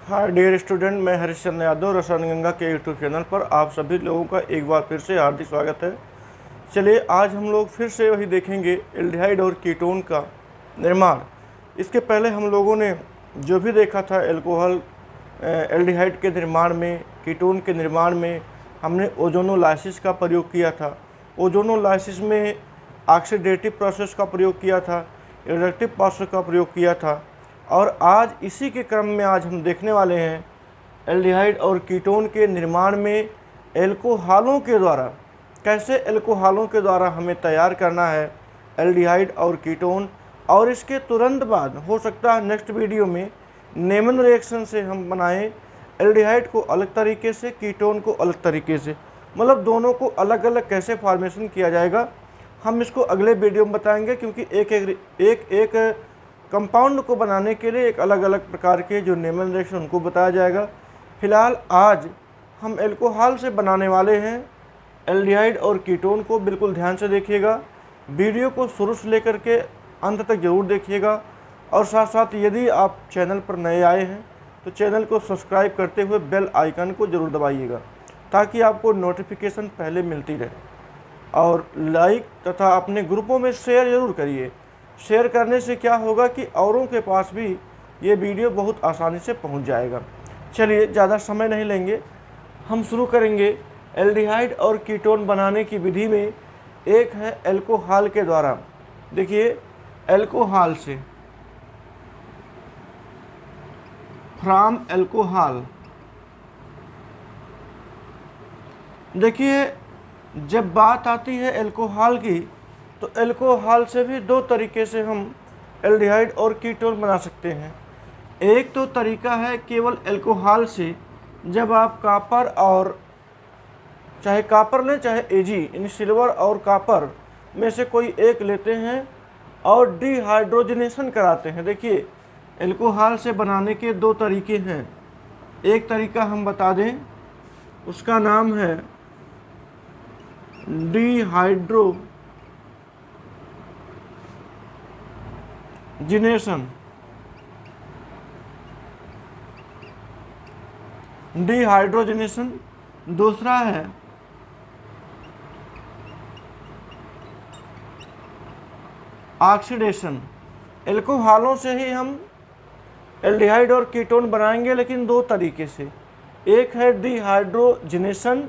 Hi dear student, मैं हरिश्चंद्र यादव रसायन गंगा के यूट्यूब चैनल पर आप सभी लोगों का एक बार फिर से हार्दिक स्वागत है। चलिए आज हम लोग फिर से वही देखेंगे एल्डिहाइड और कीटोन का निर्माण। इसके पहले हम लोगों ने जो भी देखा था एल्कोहल एल्डिहाइड के निर्माण में, कीटोन के निर्माण में हमने ओजोनोलाइसिस का प्रयोग किया था। ओजोनोलाइसिस में ऑक्सीडेटिव प्रोसेस का प्रयोग किया था, रिडक्टिव प्रोसेस का प्रयोग किया था। और आज इसी के क्रम में आज हम देखने वाले हैं एल्डिहाइड और कीटोन के निर्माण में एल्कोहलों के द्वारा, कैसे एल्कोहलों के द्वारा हमें तैयार करना है एल्डिहाइड और कीटोन। और इसके तुरंत बाद हो सकता है नेक्स्ट वीडियो में नेमन रिएक्शन से हम बनाएं एल्डिहाइड को अलग तरीके से, कीटोन को अलग तरीके से, मतलब दोनों को अलग अलग कैसे फॉर्मेशन किया जाएगा हम इसको अगले वीडियो में बताएंगे। क्योंकि एक कंपाउंड को बनाने के लिए एक अलग अलग प्रकार के जो नेमन रिएक्शन उनको बताया जाएगा। फिलहाल आज हम एल्कोहल से बनाने वाले हैं एल्डिहाइड और कीटोन को। बिल्कुल ध्यान से देखिएगा, वीडियो को शुरू से लेकर के अंत तक ज़रूर देखिएगा। और साथ साथ यदि आप चैनल पर नए आए हैं तो चैनल को सब्सक्राइब करते हुए बेल आइकन को ज़रूर दबाइएगा ताकि आपको नोटिफिकेशन पहले मिलती रहे। और लाइक तथा अपने ग्रुपों में शेयर ज़रूर करिए। शेयर करने से क्या होगा कि औरों के पास भी ये वीडियो बहुत आसानी से पहुंच जाएगा। चलिए ज़्यादा समय नहीं लेंगे, हम शुरू करेंगे एल्डिहाइड और कीटोन बनाने की विधि में। एक है एल्कोहल के द्वारा। देखिए एल्कोहल से, फ्रॉम एल्कोहल। देखिए जब बात आती है एल्कोहल की तो एल्कोहल से भी दो तरीके से हम एल्डिहाइड और कीटोन बना सकते हैं। एक तो तरीका है केवल एल्कोहल से, जब आप कापर और चाहे कापर लें चाहे एजी, यानी सिल्वर और कापर में से कोई एक लेते हैं और डिहाइड्रोजनेशन कराते हैं। देखिए एल्कोहल से बनाने के दो तरीके हैं। एक तरीका हम बता दें, उसका नाम है डिहाइड्रोजनेशन। डिहाइड्रोजनेशन। दूसरा है ऑक्सीडेशन। एल्कोहलों से ही हम एल्डिहाइड और कीटोन बनाएंगे, लेकिन दो तरीके से। एक है डिहाइड्रोजनेशन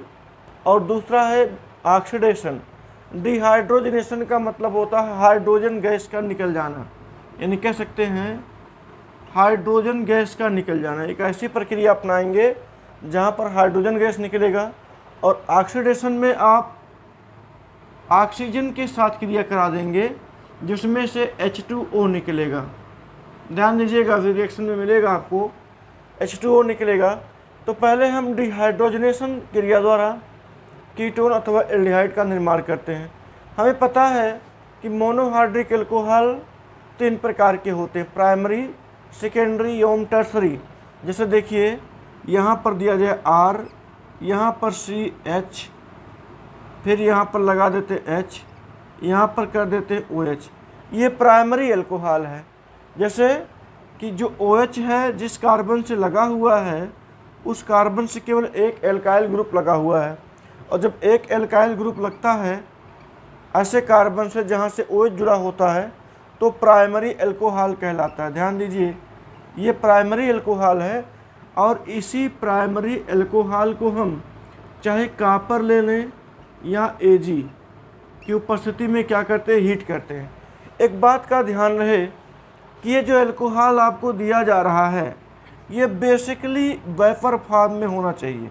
और दूसरा है ऑक्सीडेशन। डिहाइड्रोजनेशन का मतलब होता है हाइड्रोजन गैस का निकल जाना, यानी कह सकते हैं हाइड्रोजन गैस का निकल जाना। एक ऐसी प्रक्रिया अपनाएंगे जहाँ पर हाइड्रोजन गैस निकलेगा और ऑक्सीडेशन में आप ऑक्सीजन के साथ क्रिया करा देंगे जिसमें से H2O निकलेगा। ध्यान दीजिएगा, रिएक्शन में मिलेगा आपको H2O निकलेगा। तो पहले हम डिहाइड्रोजनेशन क्रिया द्वारा कीटोन अथवा एल्डिहाइड का निर्माण करते हैं। हमें पता है कि मोनोहाइड्रिक एल्कोहल तीन प्रकार के होते हैं, प्राइमरी, सेकेंडरी एवं टर्सरी। जैसे देखिए यहाँ पर दिया जाए R, यहाँ पर CH, फिर यहाँ पर लगा देते H, यहाँ पर कर देते OH। ये प्राइमरी एल्कोहल है। जैसे कि जो OH है जिस कार्बन से लगा हुआ है उस कार्बन से केवल एक एल्काइल ग्रुप लगा हुआ है। और जब एक एल्काइल ग्रुप लगता है ऐसे कार्बन से जहाँ से OH जुड़ा होता है तो प्राइमरी एल्कोहल कहलाता है। ध्यान दीजिए ये प्राइमरी एल्कोहल है। और इसी प्राइमरी एल्कोहल को हम चाहे कापर ले लें या AG की उपस्थिति में क्या करते हैं, हीट करते हैं। एक बात का ध्यान रहे कि ये जो एल्कोहल आपको दिया जा रहा है ये बेसिकली वेपर फॉर्म में होना चाहिए।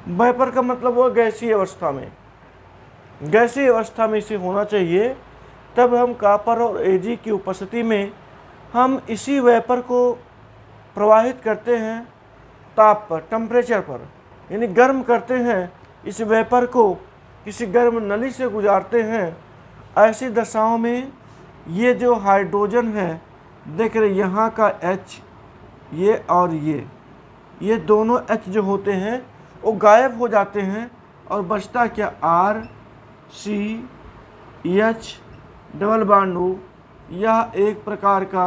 वेपर का मतलब वो गैसीय अवस्था में, गैसीय अवस्था में इसे होना चाहिए। तब हम कापर और AG की उपस्थिति में हम इसी वेपर को प्रवाहित करते हैं ताप पर, टेम्परेचर पर, यानी गर्म करते हैं। इस वेपर को किसी गर्म नली से गुजारते हैं। ऐसी दशाओं में ये जो हाइड्रोजन है, देख रहे यहाँ का H, ये और ये दोनों H जो होते हैं वो गायब हो जाते हैं और बचता क्या, R, C, H double bond O। यह एक प्रकार का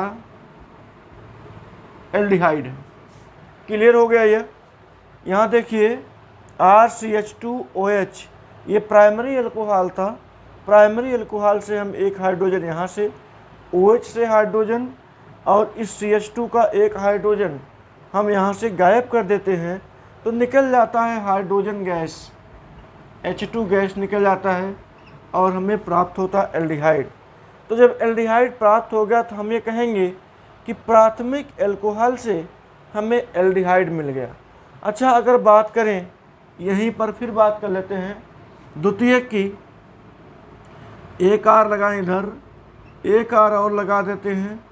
एल्डिहाइड है। क्लियर हो गया ये। यहाँ देखिए RCH2OH ये प्राइमरी अल्कोहल था। प्राइमरी अल्कोहल से हम एक हाइड्रोजन यहाँ से OH से हाइड्रोजन और इस CH2 का एक हाइड्रोजन हम यहाँ से गायब कर देते हैं तो निकल जाता है हाइड्रोजन गैस, H2 गैस निकल जाता है और हमें प्राप्त होता है एल्डिहाइड। तो जब एल्डिहाइड प्राप्त हो गया तो हम ये कहेंगे कि प्राथमिक अल्कोहल से हमें एल्डिहाइड मिल गया। अच्छा, अगर बात करें यहीं पर फिर बात कर लेते हैं द्वितीयक की। एक R लगाएं इधर, एक R और लगा देते हैं,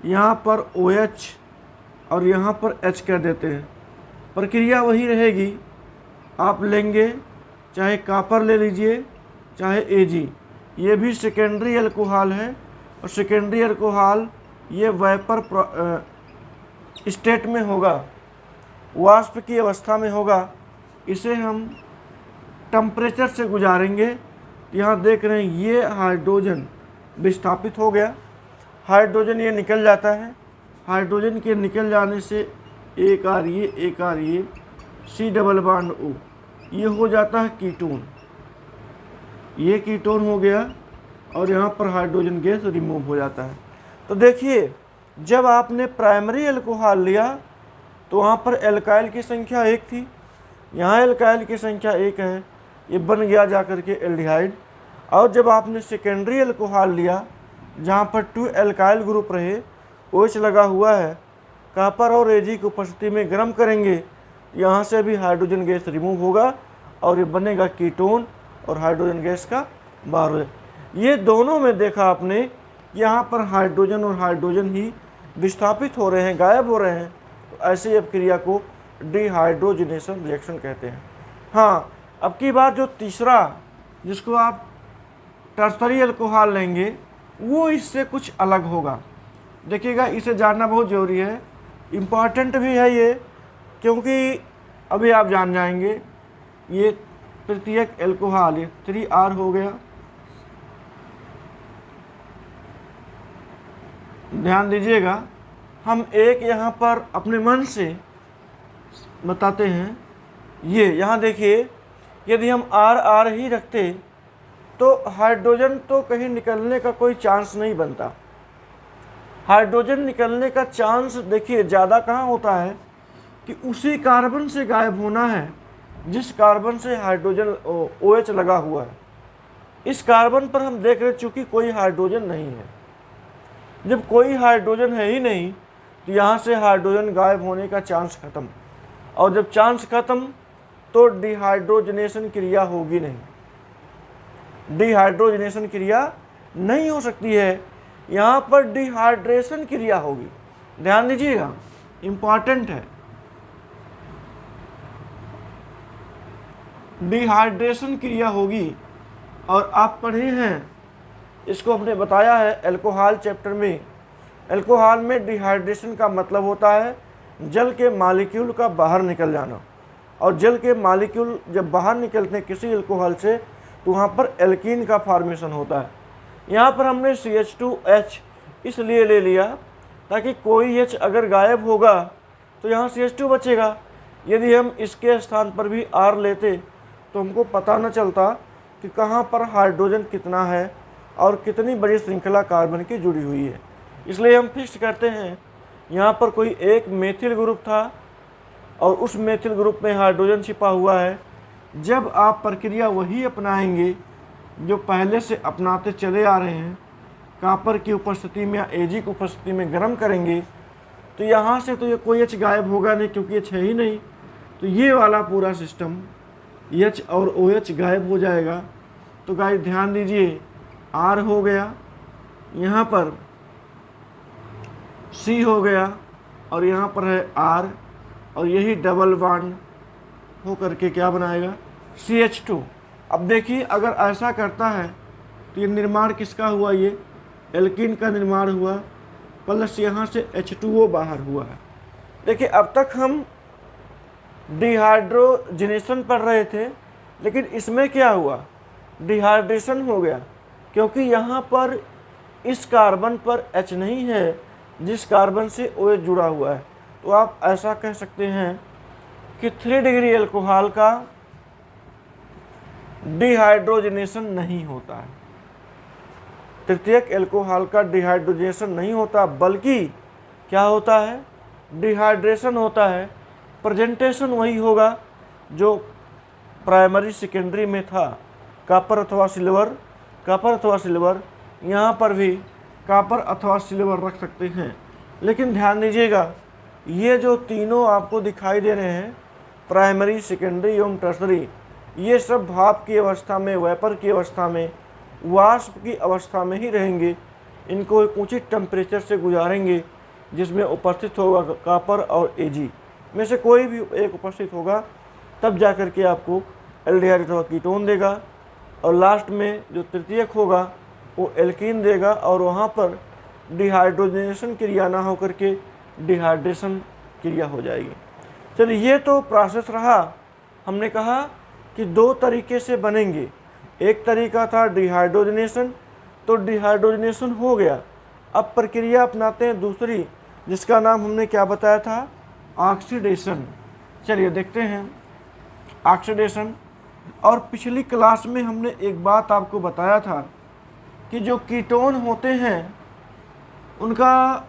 यहाँ पर OH और यहाँ पर H कर देते हैं। प्रक्रिया वही रहेगी, आप लेंगे चाहे कापर ले लीजिए चाहे Ag, ये भी सेकेंडरी अल्कोहल है और सेकेंडरी अल्कोहल ये वेपर स्टेट में होगा, वाष्प की अवस्था में होगा। इसे हम टेम्परेचर से गुजारेंगे। यहाँ देख रहे हैं ये हाइड्रोजन विस्थापित हो गया, हाइड्रोजन ये निकल जाता है। हाइड्रोजन के निकल जाने से एक R ये C डबल बॉन्ड O ये हो जाता है कीटोन, ये कीटोन हो गया और यहाँ पर हाइड्रोजन गैस रिमूव हो जाता है। तो देखिए जब आपने प्राइमरी अल्कोहल लिया तो वहाँ पर एल्काइल की संख्या 1 थी, यहाँ एल्काइल की संख्या 1 है, ये बन गया जाकर के एल्डिहाइड। और जब आपने सेकेंडरी अल्कोहल लिया जहाँ पर 2 एल्काइल ग्रुप रहे, OH लगा हुआ है, कापर और Ag की उपस्थिति में गर्म करेंगे, यहाँ से भी हाइड्रोजन गैस रिमूव होगा और ये बनेगा कीटोन और हाइड्रोजन गैस का बाहर हो जाए। ये दोनों में देखा आपने यहाँ पर हाइड्रोजन और हाइड्रोजन ही विस्थापित हो रहे हैं, गायब हो रहे हैं। तो ऐसे अब क्रिया को डिहाइड्रोजनेशन रिएक्शन कहते हैं। हाँ, अब की बार जो तीसरा जिसको आप टर्सरी अल्कोहल लेंगे वो इससे कुछ अलग होगा। देखिएगा, इसे जानना बहुत ज़रूरी है, इम्पॉर्टेंट भी है ये, क्योंकि अभी आप जान जाएंगे। ये तृतीयक अल्कोहल, ये 3R हो गया, ध्यान दीजिएगा। हम एक यहाँ पर अपने मन से बताते हैं, ये यहाँ देखिए, यदि हम R ही रखते तो हाइड्रोजन तो कहीं निकलने का कोई चांस नहीं बनता। हाइड्रोजन निकलने का चांस देखिए ज़्यादा कहाँ होता है कि उसी कार्बन से गायब होना है जिस कार्बन से हाइड्रोजन OH लगा हुआ है। इस कार्बन पर हम देख रहे चूँकि कोई हाइड्रोजन नहीं है। जब कोई हाइड्रोजन है ही नहीं तो यहाँ से हाइड्रोजन गायब होने का चांस खत्म, और जब चांस खत्म तो डिहाइड्रोजनेशन क्रिया होगी नहीं, डिहाइड्रोजनेशन क्रिया नहीं हो सकती है, यहाँ पर डिहाइड्रेशन क्रिया होगी। ध्यान दीजिएगा, इम्पॉर्टेंट है, डिहाइड्रेशन क्रिया होगी। और आप पढ़े हैं, इसको हमने बताया है अल्कोहल चैप्टर में। अल्कोहल में डिहाइड्रेशन का मतलब होता है जल के मॉलिक्यूल का बाहर निकल जाना, और जल के मॉलिक्यूल जब बाहर निकलते हैं किसी अल्कोहल से तो वहाँ पर एल्कीन का फॉर्मेशन होता है। यहाँ पर हमने CH2H इसलिए ले लिया ताकि कोई H अगर गायब होगा तो यहाँ CH2 बचेगा। यदि हम इसके स्थान पर भी R लेते तो हमको पता न चलता कि कहाँ पर हाइड्रोजन कितना है और कितनी बड़ी श्रृंखला कार्बन की जुड़ी हुई है। इसलिए हम फिक्स करते हैं यहाँ पर कोई एक मेथिल ग्रुप था और उस मेथिल ग्रुप में हाइड्रोजन छिपा हुआ है। जब आप प्रक्रिया वही अपनाएंगे जो पहले से अपनाते चले आ रहे हैं, कापर की उपस्थिति में या Ag की उपस्थिति में गर्म करेंगे, तो यहाँ से तो ये कोई H गायब होगा नहीं क्योंकि H है ही नहीं। तो ये वाला पूरा सिस्टम H और OH गायब हो जाएगा। तो गाइस ध्यान दीजिए, R हो गया, यहाँ पर C हो गया और यहाँ पर है R, और यही डबल बॉन्ड हो करके क्या बनाएगा CH2। अब देखिए अगर ऐसा करता है तो ये निर्माण किसका हुआ, ये एल्कीन का निर्माण हुआ, प्लस यहाँ से H2O बाहर हुआ है। देखिए अब तक हम डिहाइड्रोजनेशन पढ़ रहे थे, लेकिन इसमें क्या हुआ, डिहाइड्रेशन हो गया, क्योंकि यहाँ पर इस कार्बन पर H नहीं है जिस कार्बन से OH जुड़ा हुआ है। तो आप ऐसा कह सकते हैं कि 3 डिग्री एल्कोहल का डिहाइड्रोजनेशन नहीं होता है। तृतीयक एल्कोहल का डिहाइड्रोजनेशन नहीं होता, बल्कि क्या होता है, डिहाइड्रेशन होता है। प्रेजेंटेशन वही होगा जो प्राइमरी सेकेंडरी में था, कॉपर अथवा सिल्वर। यहाँ पर भी कॉपर अथवा सिल्वर रख सकते हैं। लेकिन ध्यान दीजिएगा, ये जो तीनों आपको दिखाई दे रहे हैं, प्राइमरी, सेकेंडरी एवं टर्सरी, ये सब भाप की अवस्था में, वेपर की अवस्था में, वाष्प की अवस्था में ही रहेंगे। इनको एक ऊंची टेम्परेचर से गुजारेंगे जिसमें उपस्थित होगा कॉपर और Ag में से कोई भी एक उपस्थित होगा, तब जा कर के आपको एल्डिहाइड अथवा कीटोन देगा। और लास्ट में जो तृतीयक होगा वो एल्कीन देगा, और वहाँ पर डिहाइड्रोजनेशन क्रिया ना होकर के डिहाइड्रेशन क्रिया हो जाएगी। चलिए, ये तो प्रोसेस रहा। हमने कहा कि 2 तरीके से बनेंगे। एक तरीका था डिहाइड्रोजनेशन, तो डिहाइड्रोजनेशन हो गया। अब प्रक्रिया अपनाते हैं दूसरी, जिसका नाम हमने क्या बताया था, ऑक्सीडेशन। चलिए देखते हैं ऑक्सीडेशन। और पिछली क्लास में हमने एक बात आपको बताया था कि जो कीटोन होते हैं उनका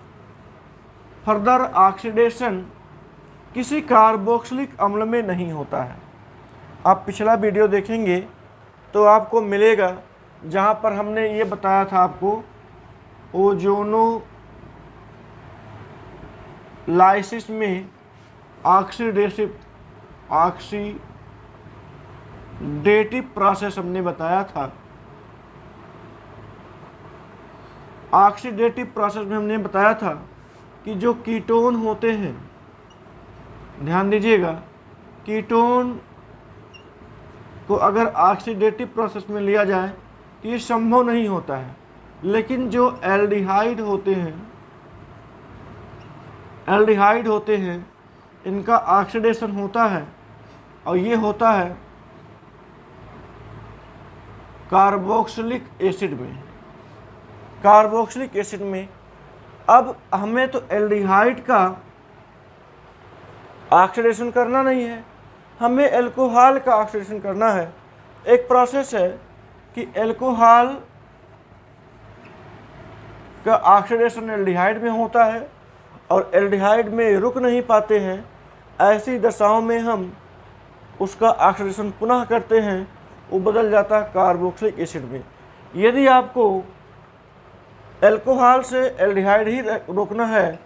फर्दर ऑक्सीडेशन किसी कार्बोक्सिलिक अम्ल में नहीं होता है। आप पिछला वीडियो देखेंगे तो आपको मिलेगा, जहाँ पर हमने ये बताया था आपको ओजोनोलाइसिस में ऑक्सीडेटिव प्रोसेस हमने बताया था। ऑक्सीडेटिव प्रोसेस में हमने बताया था कि जो कीटोन होते हैं, ध्यान दीजिएगा, कीटोन को अगर ऑक्सीडेटिव प्रोसेस में लिया जाए तो ये संभव नहीं होता है। लेकिन जो एल्डिहाइड होते हैं इनका ऑक्सीडेशन होता है, और ये होता है कार्बोक्सिलिक एसिड में। अब हमें तो एल्डिहाइड का ऑक्सीडेशन करना नहीं है, हमें एल्कोहल का ऑक्सीडेशन करना है। एक प्रोसेस है कि एल्कोहल का ऑक्सीडेशन एल्डिहाइड में होता है और एल्डिहाइड में रुक नहीं पाते हैं। ऐसी दशाओं में हम उसका ऑक्सीडेशन पुनः करते हैं, वो बदल जाता है कार्बोक्सिलिक एसिड में। यदि आपको एल्कोहल से एल्डिहाइड ही रोकना है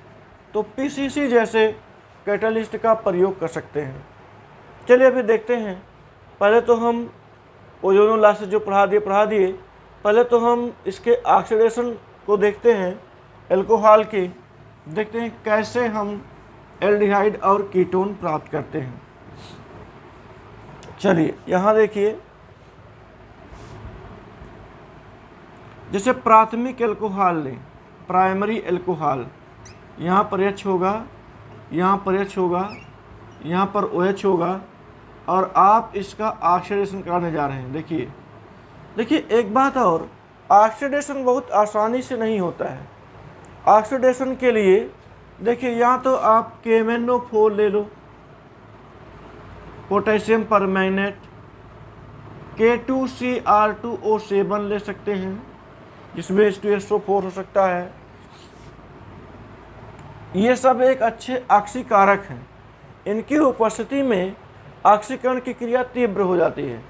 तो PCC जैसे कैटलिस्ट का प्रयोग कर सकते हैं। चलिए अभी देखते हैं। पहले तो हम ओजोनोलाइसिस जो पढ़ा दिए, पहले तो हम इसके ऑक्सीडेशन को देखते हैं, एल्कोहल के, देखते हैं कैसे हम एल्डिहाइड और कीटोन प्राप्त करते हैं। चलिए यहाँ देखिए, जैसे प्राथमिक एल्कोहल लें, प्राइमरी एल्कोहल, यहाँ पर H होगा, यहाँ पर H होगा, यहाँ पर OH होगा, और आप इसका ऑक्सीडेशन कराने जा रहे हैं। देखिए एक बात और, ऑक्सीडेशन बहुत आसानी से नहीं होता है। ऑक्सीडेशन के लिए देखिए, यहाँ तो आप KMnO4 ले लो, पोटेशियम परमैंगनेट, K2Cr2O7 ले सकते हैं, जिसमें H2SO4 हो सकता है। ये सब एक अच्छे ऑक्सीकारक हैं। इनकी उपस्थिति में ऑक्सीकरण की क्रिया तीव्र हो जाती है।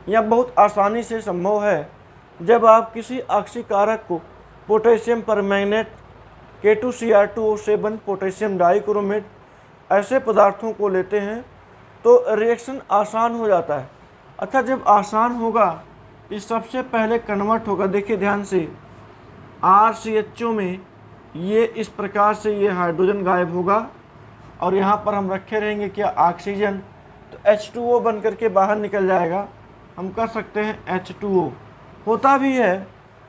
यह बहुत आसानी से संभव है। जब आप किसी ऑक्सीकारक को, potassium permanganate, K2Cr2O7, potassium dichromate, ऐसे पदार्थों को लेते हैं तो रिएक्शन आसान हो जाता है। अच्छा, जब आसान होगा, इस सबसे पहले कन्वर्ट होगा। देखिए ध्यान से, RCHO में ये इस प्रकार से ये हाइड्रोजन गायब होगा, और यहाँ पर हम रखे रहेंगे क्या, ऑक्सीजन, तो H2O बन करके बाहर निकल जाएगा। हम कर सकते हैं H2O। होता भी है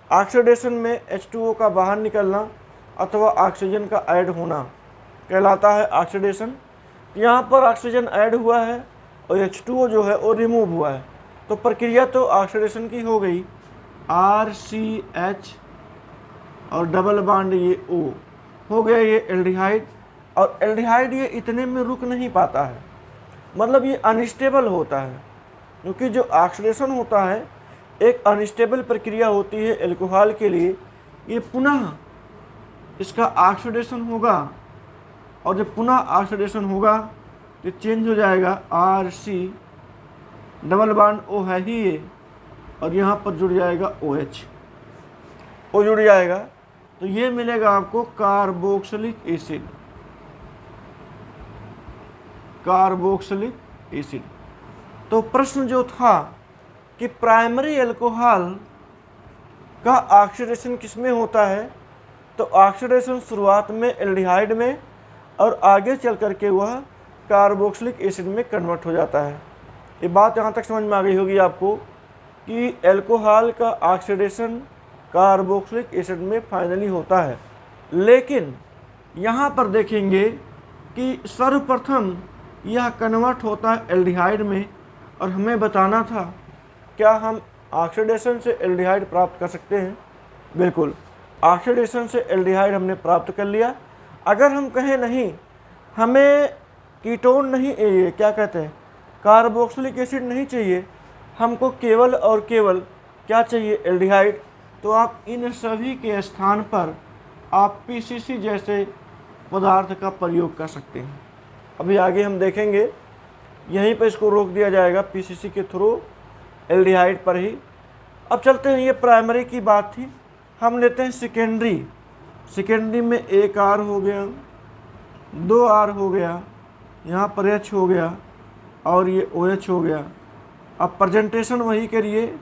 ऑक्सीडेशन में H2O का बाहर निकलना अथवा ऑक्सीजन का ऐड होना कहलाता है ऑक्सीडेशन। यहाँ पर ऑक्सीजन ऐड हुआ है और H2O जो है वो रिमूव हुआ है, तो प्रक्रिया तो ऑक्सीडेशन की हो गई। RCH और डबल बॉन्ड ये O हो गया, ये एल्डिहाइड। और एल्डिहाइड ये इतने में रुक नहीं पाता है, मतलब ये अनस्टेबल होता है, क्योंकि जो ऑक्सीडेशन होता है एक अनस्टेबल प्रक्रिया होती है एल्कोहल के लिए। ये पुनः इसका ऑक्सीडेशन होगा, और जब पुनः ऑक्सीडेशन होगा तो चेंज हो जाएगा RC, डबल बॉन्ड O है ही ये, और यहाँ पर जुड़ जाएगा OH, O जुड़ जाएगा, तो ये मिलेगा आपको कार्बोक्सिलिक एसिड, कार्बोक्सिलिक एसिड। तो प्रश्न जो था कि प्राइमरी अल्कोहल का ऑक्सीडेशन किसमें होता है, तो ऑक्सीडेशन शुरुआत में एल्डिहाइड में और आगे चल करके वह कार्बोक्सिलिक एसिड में कन्वर्ट हो जाता है। ये बात यहाँ तक समझ में आ गई होगी आपको कि अल्कोहल का ऑक्सीडेशन कार्बोक्सिलिक एसिड में फाइनली होता है। लेकिन यहाँ पर देखेंगे कि सर्वप्रथम यह कन्वर्ट होता है एल्डिहाइड में, और हमें बताना था क्या हम ऑक्सीडेशन से एल्डिहाइड प्राप्त कर सकते हैं। बिल्कुल, ऑक्सीडेशन से एल्डिहाइड हमने प्राप्त कर लिया। अगर हम कहें नहीं हमें कीटोन नहीं, ये क्या कहते हैं, कार्बोक्सिलिक एसिड नहीं चाहिए, हमको केवल और केवल क्या चाहिए, एल्डिहाइड, तो आप इन सभी के स्थान पर आप PCC जैसे पदार्थ का प्रयोग कर सकते हैं। अभी आगे हम देखेंगे, यहीं पर इसको रोक दिया जाएगा PCC के थ्रू एल्डिहाइड पर ही। अब चलते हैं, ये प्राइमरी की बात थी। हम लेते हैं सेकेंडरी। सेकेंडरी में एक R हो गया, 2 R हो गया, यहाँ पर H हो गया और ये OH हो गया। अब प्रेजेंटेशन वही करिए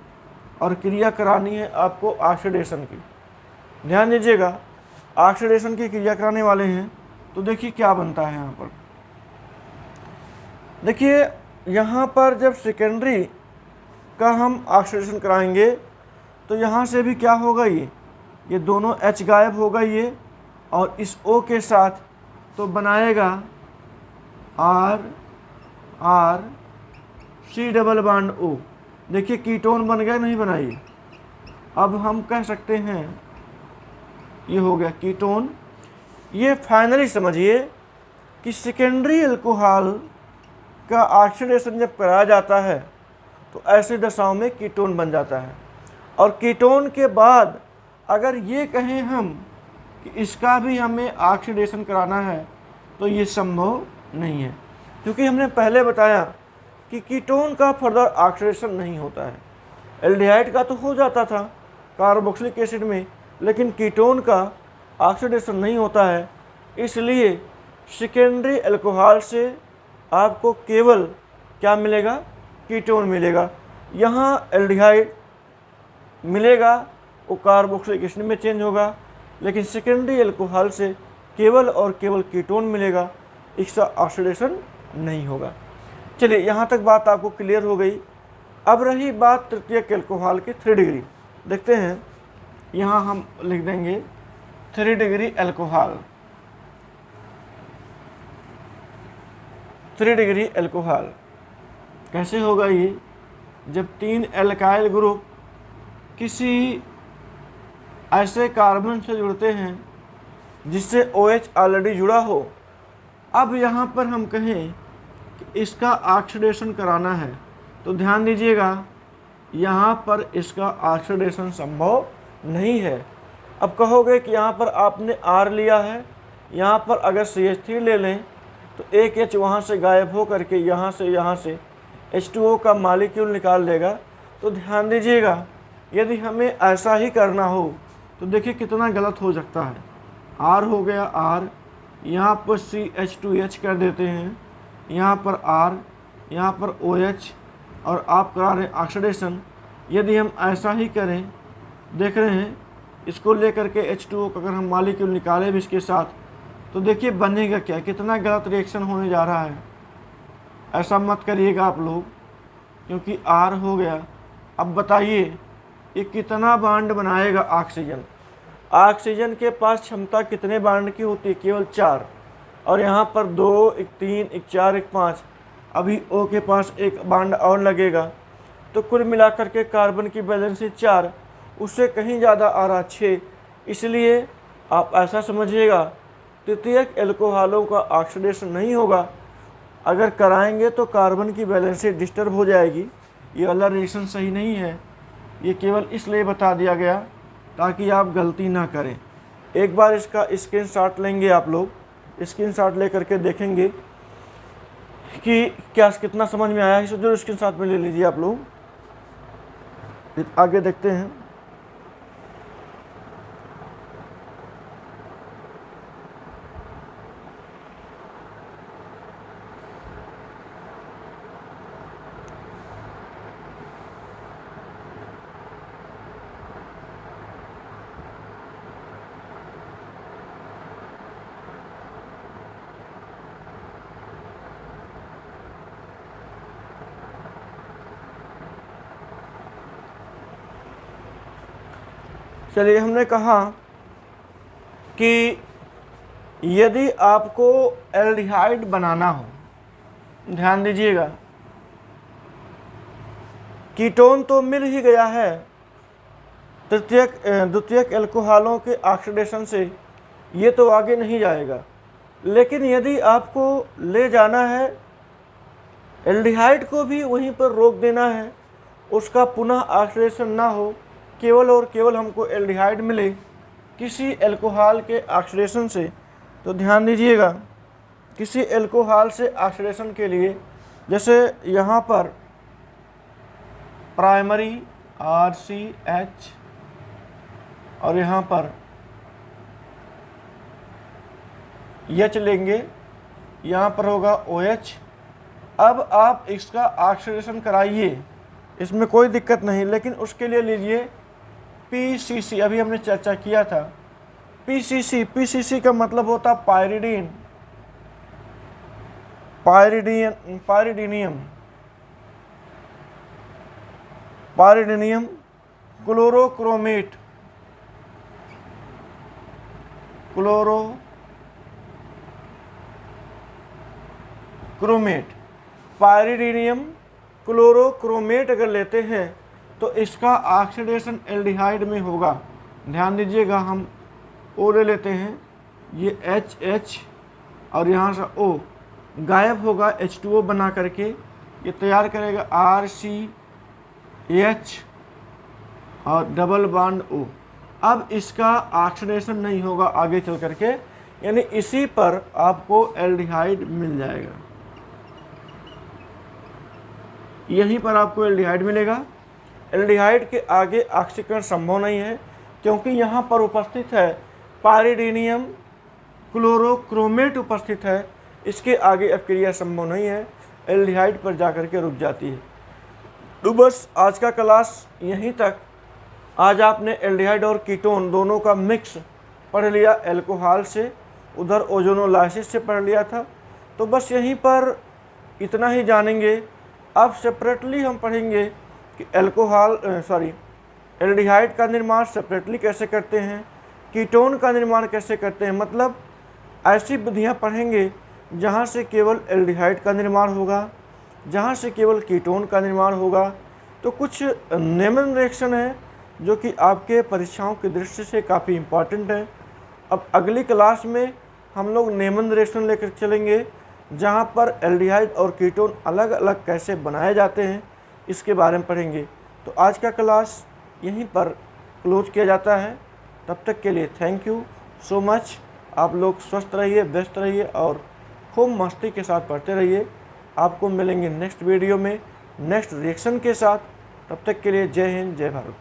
और क्रिया करानी है आपको ऑक्सीडेशन की। ध्यान दीजिएगा, ऑक्सीडेशन की क्रिया कराने वाले हैं, तो देखिए क्या बनता है यहाँ पर। देखिए यहाँ पर जब सेकेंडरी का हम ऑक्सीडेशन कराएंगे तो यहाँ से भी क्या होगा, ये दोनों H गायब होगा ये, और इस O के साथ तो बनाएगा R C double bond O। देखिए कीटोन बन गया, नहीं बनाइए। अब हम कह सकते हैं ये हो गया कीटोन। ये फाइनली समझिए कि सेकेंडरी अल्कोहल का ऑक्सीडेशन जब कराया जाता है तो ऐसी दशाओं में कीटोन बन जाता है। और कीटोन के बाद अगर ये कहें हम कि इसका भी हमें ऑक्सीडेशन कराना है तो ये संभव नहीं है, क्योंकि हमने पहले बताया कि कीटोन का फर्दर ऑक्सीडेशन नहीं होता है। एल्डिहाइड का तो हो जाता था कार्बोक्सिलिक एसिड में, लेकिन कीटोन का ऑक्सीडेशन नहीं होता है। इसलिए सेकेंडरी अल्कोहल से आपको केवल क्या मिलेगा, कीटोन मिलेगा। यहाँ एल्डिहाइड मिलेगा, वो कार्बोक्सिलिक एसिड में चेंज होगा, लेकिन सेकेंडरी अल्कोहल से केवल और केवल कीटोन मिलेगा, इसका ऑक्सीडेशन नहीं होगा। चलिए यहाँ तक बात आपको क्लियर हो गई। अब रही बात तृतीयक अल्कोहल की 3 डिग्री। देखते हैं, यहाँ हम लिख देंगे 3 डिग्री अल्कोहल। 3 डिग्री अल्कोहल कैसे होगा ये, जब 3 एल्काइल ग्रुप किसी ऐसे कार्बन से जुड़ते हैं जिससे OH ऑलरेडी जुड़ा हो। अब यहाँ पर हम कहें कि इसका ऑक्सीडेशन कराना है, तो ध्यान दीजिएगा यहाँ पर इसका ऑक्सीडेशन संभव नहीं है। अब कहोगे कि यहाँ पर आपने R लिया है, यहाँ पर अगर CH3 ले लें तो एक H वहाँ से गायब हो करके यहाँ से H2O का मॉलिक्यूल निकाल देगा। तो ध्यान दीजिएगा, यदि हमें ऐसा ही करना हो तो देखिए कितना गलत हो सकता है। R हो गया R, यहाँ पर CH2H कर देते हैं, यहाँ पर R, यहाँ पर OH, और आप करा रहे हैं ऑक्सीडेशन। यदि हम ऐसा ही करें, देख रहे हैं इसको लेकर के H2O का अगर हम मॉलिक्यूल निकालें भी इसके साथ, तो देखिए बनेगा क्या, कितना गलत रिएक्शन होने जा रहा है। ऐसा मत करिएगा आप लोग, क्योंकि R हो गया। अब बताइए ये कितना बॉन्ड बनाएगा ऑक्सीजन। ऑक्सीजन के पास क्षमता कितने बॉन्ड की होती है, केवल 4, और यहाँ पर 2, एक 3, एक 4, एक 5। अभी O के पास एक बॉन्ड और लगेगा, तो कुल मिलाकर के कार्बन की वैलेंसी 4, उससे कहीं ज़्यादा आ रहा 6। इसलिए आप ऐसा समझिएगा तृतीयक एल्कोहलों का ऑक्सीडेशन नहीं होगा। अगर कराएंगे तो कार्बन की बैलेंस डिस्टर्ब हो जाएगी। ये वाला रिएक्शन सही नहीं है, ये केवल इसलिए बता दिया गया ताकि आप गलती ना करें। एक बार इसका स्क्रीनशॉट लेंगे आप लोग, स्क्रीनशॉट ले करके देखेंगे कि क्या कितना समझ में आया। इसे जो स्क्रीनशॉट में ले लीजिए आप लोग, फिर आगे देखते हैं। चलिए, हमने कहा कि यदि आपको एल्डिहाइड बनाना हो, ध्यान दीजिएगा, कीटोन तो मिल ही गया है द्वितीयक एल्कोहलों के ऑक्सीडेशन से, ये तो आगे नहीं जाएगा। लेकिन यदि आपको ले जाना है एल्डिहाइड को भी वहीं पर रोक देना है, उसका पुनः ऑक्सीडेशन ना हो, केवल और केवल हमको एल्डिहाइड मिले किसी एल्कोहल के ऑक्सीडेशन से, तो ध्यान दीजिएगा, किसी एल्कोहल से ऑक्सीडेशन के लिए, जैसे यहाँ पर प्राइमरी RCH और यहाँ पर H लेंगे, यहाँ पर होगा OH। अब आप इसका ऑक्सीडेशन कराइए, इसमें कोई दिक्कत नहीं, लेकिन उसके लिए लीजिए PCC। अभी हमने चर्चा किया था PCC का मतलब होता पायरिडीन, पायरिडीनियम क्लोरोक्रोमेट, पायरिडीनियम क्लोरोक्रोमेट अगर लेते हैं तो इसका ऑक्सीडेशन एल्डिहाइड में होगा। ध्यान दीजिएगा, हम O ले लेते हैं, ये HH और यहाँ से O गायब होगा, H2O बना करके ये तैयार करेगा RCH और डबल बॉन्ड O। अब इसका ऑक्सीडेशन नहीं होगा आगे चल करके, यानी इसी पर आपको एल्डिहाइड मिल जाएगा, यहीं पर आपको एल्डिहाइड मिलेगा। एल्डिहाइड के आगे ऑक्सीकरण संभव नहीं है, क्योंकि यहाँ पर उपस्थित है पायरिडीनियम क्लोरोक्रोमेट उपस्थित है, इसके आगे अपक्रिया संभव नहीं है, एल्डिहाइड पर जाकर के रुक जाती है। तो बस आज का क्लास यहीं तक। आज आपने एल्डिहाइड और कीटोन दोनों का मिक्स पढ़ लिया, एल्कोहल से, उधर ओजोनोलाइसिस से पढ़ लिया था। तो बस यहीं पर इतना ही जानेंगे। अब सेपरेटली हम पढ़ेंगे कि एल्डिहाइड का निर्माण सेपरेटली कैसे करते हैं, कीटोन का निर्माण कैसे करते हैं, मतलब ऐसी विधियां पढ़ेंगे जहां से केवल एल्डिहाइड का निर्माण होगा, जहां से केवल कीटोन का निर्माण होगा। तो कुछ नेमन रिएक्शन है जो कि आपके परीक्षाओं की दृष्टि से काफ़ी इम्पॉर्टेंट है। अब अगली क्लास में हम लोग नेमन रिएक्शन लेकर चलेंगे, जहां पर एल्डिहाइड और कीटोन अलग अलग कैसे बनाए जाते हैं, इसके बारे में पढ़ेंगे। तो आज का क्लास यहीं पर क्लोज किया जाता है। तब तक के लिए थैंक यू सो मच। आप लोग स्वस्थ रहिए, व्यस्त रहिए और खूब मस्ती के साथ पढ़ते रहिए। आपको मिलेंगे नेक्स्ट वीडियो में नेक्स्ट रिएक्शन के साथ। तब तक के लिए जय हिंद, जय भारत।